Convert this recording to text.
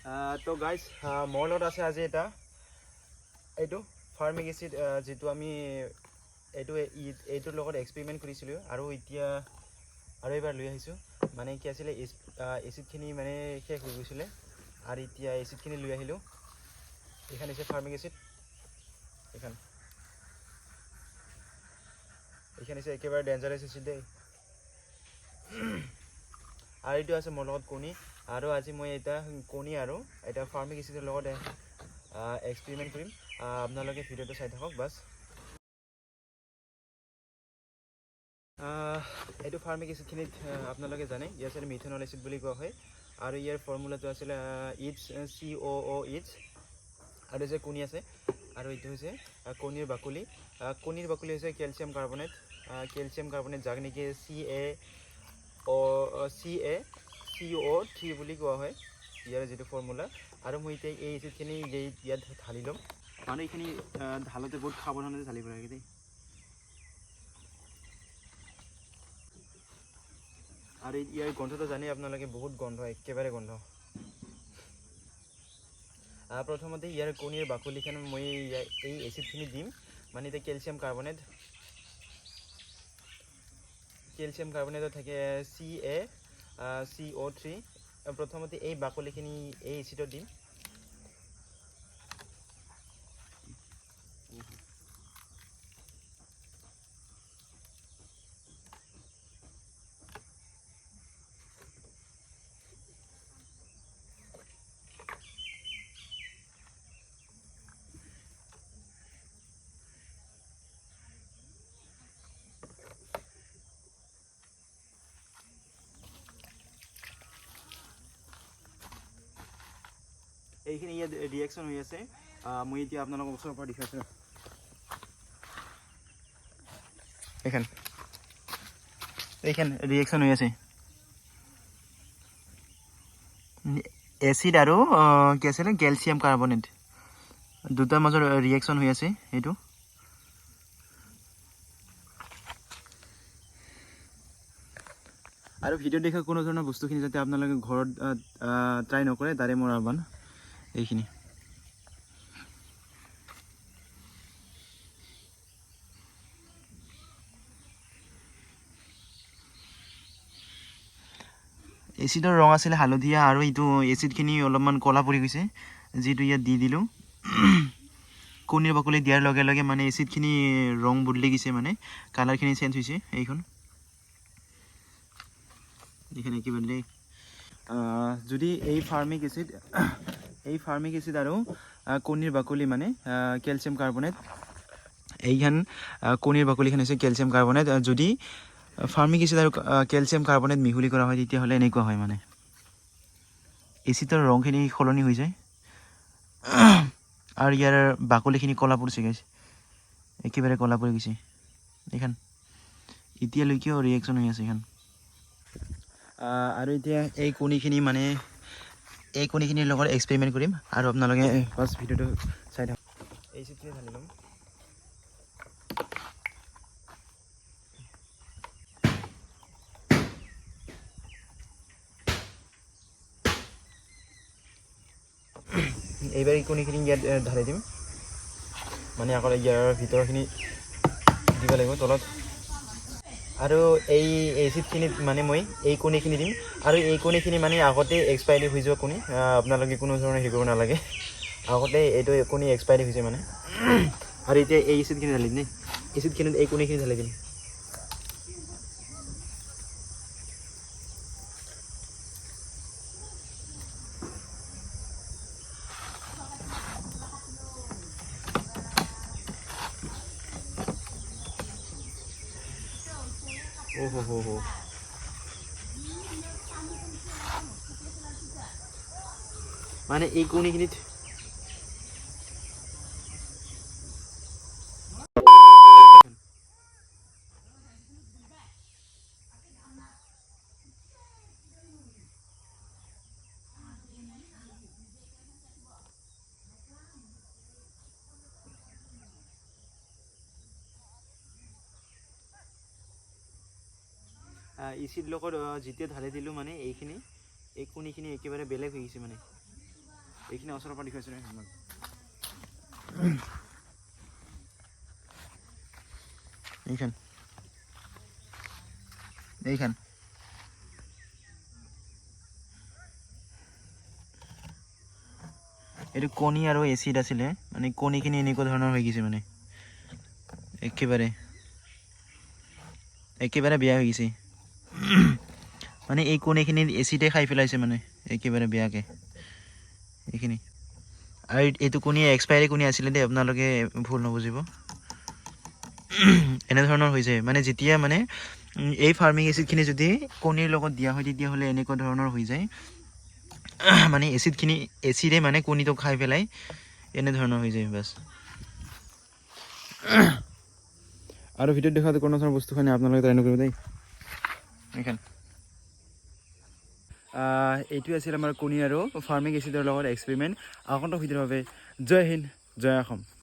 তো গাইজ মোৰ লগত আছে আজি এইটো ফাৰ্মিক এচিড যিটো আমি এইটোৰ লগত এক্সপেৰিমেণ্ট কৰিছিলোঁ আৰু এতিয়া আৰু এবাৰ লৈ আহিছোঁ মানে কি আছিলে এচিডখিনি মানে শেষ হৈ গৈছিলে আৰু এতিয়া এচিডখিনি লৈ আহিলোঁ এইখন হৈছে ফাৰ্মিক এচিড এইখন হৈছে একেবাৰে ডেঞ্জাৰাছ এচিড দেই আৰু এইটো আছে মোৰ লগত কণী আৰু আজি মই এটা কণী আৰু এটা ফাৰ্মিক এচিডৰ লগত এক্সপেৰিমেণ্ট কৰিম আপোনালোকে ভিডিঅ'টো চাই থাকক বাছ এইটো ফাৰ্মিক এচিডখিনিত আপোনালোকে জানে ইয়াৰ আছিলে মিথেনল এচিড বুলি কোৱা হয় আৰু ইয়াৰ ফৰ্মুলাটো আছিলে ইটছ COO আৰু যে কণী আছে আৰু এইটো হৈছে কণীৰ বাকলি হৈছে কেলছিয়াম কাৰ্বনেট যাক নেকি CaCO3 বুলি কোৱা হয় ইয়াৰ যিটো ফৰ্মুলা আৰু মই এতিয়া এই এচিডখিনি ইয়াত ঢালি ল'ম মানে এইখিনি ঢালোতে বহুত সাৱধানতে ঢালিব লাগে দেই আৰু ইয়াৰ গন্ধটো জানেই আপোনালোকে বহুত গন্ধ একেবাৰে গন্ধ প্ৰথমতে ইয়াৰ কণীৰ বাকলিখন মই এই এচিডখিনি দিম মানে এতিয়া কেলছিয়াম কাৰ্বনেটত থাকে CaCO3 প্ৰথমতে এই বাকলিখিনি এই এচিডত দিম এইখিনি ইয়াত ৰিয়েকশ্যন হৈ আছে মই এতিয়া আপোনালোকক ওচৰৰ পৰা দেখাইছোঁ এইখন ৰিয়েকশ্যন হৈ আছে এচিড আৰু কি আছিলে কেলছিয়াম কাৰ্বনেট দুটাৰ মাজত ৰিয়েকশ্যন হৈ আছে এইটো আৰু ভিডিঅ' দেখা কোনো ধৰণৰ বস্তুখিনি যাতে আপোনালোকে ঘৰত ট্ৰাই নকৰে তাৰে মোৰ আহ্বান এইখিনি এচিডৰ ৰং আছিলে হালধীয়া আৰু এইটো এচিডখিনি অলপমান ক'লা পৰি গৈছে যিটো ইয়াত দি দিলোঁ কণীৰ বাকলি দিয়াৰ লগে লগে মানে এচিডখিনি ৰং বদলি গৈছে মানে কালাৰখিনি চেঞ্জ হৈছে এইখন এইখিনি একেবাৰে দেই যদি এই ফাৰ্মিক এচিড আৰু কণীৰ বাকলি মানে কেলছিয়াম কাৰ্বনেট এইখন কণীৰ বাকলিখন হৈছে কেলছিয়াম কাৰ্বনেট যদি ফাৰ্মিক এচিড আৰু কেলছিয়াম কাৰ্বনেট মিহলি কৰা হয় তেতিয়াহ'লে এনেকুৱা হয় মানে এচিডৰ ৰংখিনি সলনি হৈ যায় আৰু ইয়াৰ বাকলিখিনি ক'লা পৰিছে গাইছ একেবাৰে ক'লা পৰি গৈছে এইখন এতিয়ালৈকেও ৰিয়েকশ্যন হৈ আছে এইখন আৰু এতিয়া এই কণীখিনিৰ লগত এক্সপেৰিমেণ্ট কৰিম আৰু আপোনালোকে ফাৰ্ষ্ট ভিডিঅ'টো চাই থাকক এই চিটখিনি ঢালি ল'ম এইবাৰ এই কণীখিনি ইয়াত ঢালি দিম মানে আকৌ ইয়াৰ ভিতৰখিনি দিব লাগিব তলত আৰু এই এচিডখিনিত মানে মই এই কণীখিনি দিম আৰু এই কণীখিনি মানে আগতে এক্সপায়াৰি হৈ যোৱা কণী আপোনালোকে কোনো ধৰণৰ হেৰি কৰিব নালাগে আগতে এইটো কণী এক্সপায়াৰি হৈছে মানে আৰু এতিয়া এই এচিডখিনি ঢালি দিম এচিডখিনিত এই কণীখিনি ঢালি দিম हो মানে এই কণীখিনিত এচিড লগত যেতিয়া ঢালি দিলোঁ মানে এই কণীখিনি একেবাৰে বেলেগ হৈ গৈছে মানে এইখিনি ওচৰৰ পৰা দেখুৱাইছোঁ আপোনাক এইখান এইটো কণী আৰু এচিড আছিলে মানে কণীখিনি এনেকুৱা ধৰণৰ হৈ গৈছে মানে একেবাৰে বেয়া হৈ গৈছে মানে এই কণীখিনি এচিডে খাই পেলাইছে মানে একেবাৰে বেয়াকৈ এইখিনি আৰু এইটো কণী এক্সপায়াৰী কণী আছিলে দেই আপোনালোকে ভুল নবুজিব এনেধৰণৰ হৈছে মানে যেতিয়া মানে এই ফাৰ্মিং এচিডখিনি যদি কণীৰ লগত দিয়া হয় তেতিয়াহ'লে এনেকুৱা ধৰণৰ হৈ যায় মানে এচিডে মানে কণীটো খাই পেলাই এনেধৰণৰ হৈ যায় বাছ আৰু ভিডিঅ'ত দেখাওঁতে কোনো ধৰণৰ বস্তুখিনি আপোনালোকে ট্ৰাই নকৰিব দেই এইখন এইটো আছিল আমাৰ কণী আৰু ফাৰ্মিং এচিডৰ লগত এক্সপেৰিমেণ্ট আগন্তুক ভিডিঅ'ৰ বাবে জয় হিন্দ জয় অসম